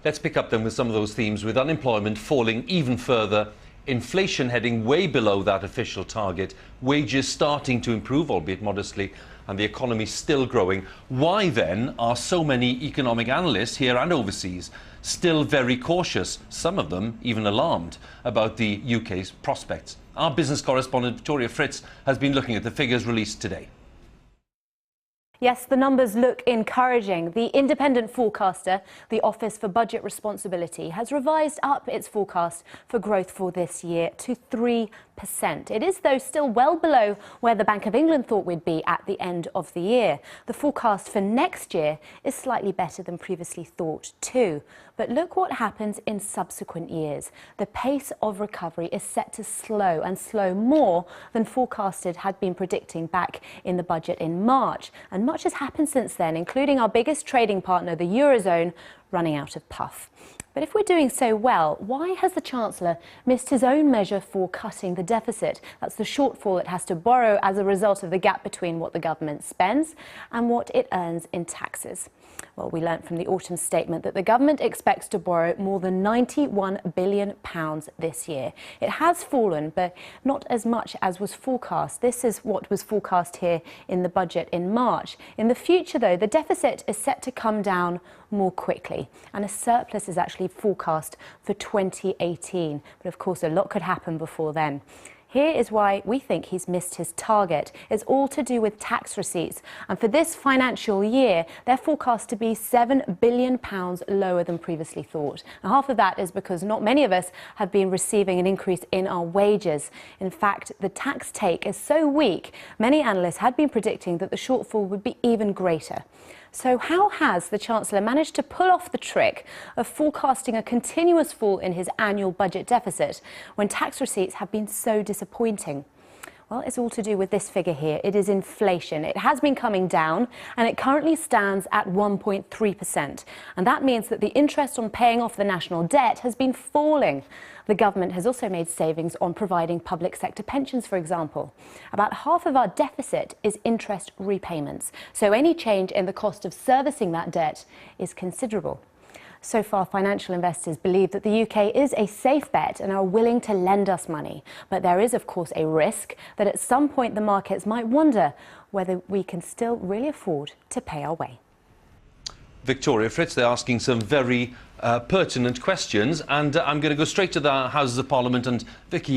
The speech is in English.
Let's pick up then with some of those themes, with unemployment falling even further, inflation heading way below that official target, wages starting to improve, albeit modestly, and the economy still growing. Why then are so many economic analysts here and overseas still very cautious, some of them even alarmed, about the UK's prospects? Our business correspondent Victoria Fritz has been looking at the figures released today. Yes, the numbers look encouraging. The independent forecaster, the Office for Budget Responsibility, has revised up its forecast for growth for this year to 3%. It is, though, still well below where the Bank of England thought we'd be at the end of the year. The forecast for next year is slightly better than previously thought, too. But look what happens in subsequent years. The pace of recovery is set to slow, and slow more than forecasted had been predicting back in the budget in March. And much has happened since then, including our biggest trading partner, the Eurozone, running out of puff. But if we're doing so well, why has the Chancellor missed his own measure for cutting the deficit? That's the shortfall it has to borrow as a result of the gap between what the government spends and what it earns in taxes. Well, we learnt from the autumn statement that the government expects to borrow more than £91 billion this year. It has fallen, but not as much as was forecast. This is what was forecast here in the budget in March. In the future, though, the deficit is set to come down more quickly, and a surplus is actually forecast for 2018. But of course, a lot could happen before then. Here is why we think he's missed his target. It's all to do with tax receipts. And for this financial year, they're forecast to be £7 billion lower than previously thought. Now, half of that is because not many of us have been receiving an increase in our wages. In fact, the tax take is so weak, many analysts had been predicting that the shortfall would be even greater. So how has the Chancellor managed to pull off the trick of forecasting a continuous fall in his annual budget deficit when tax receipts have been so disappointing? Well, it's all to do with this figure here. It is inflation. It has been coming down, and it currently stands at 1.3%. And that means that the interest on paying off the national debt has been falling. The government has also made savings on providing public sector pensions, for example. About half of our deficit is interest repayments, so any change in the cost of servicing that debt is considerable. So far, financial investors believe that the UK is a safe bet and are willing to lend us money. But there is, of course, a risk that at some point the markets might wonder whether we can still really afford to pay our way. Victoria Fritz, they're asking some very pertinent questions, and I'm going to go straight to the Houses of Parliament, and Vicky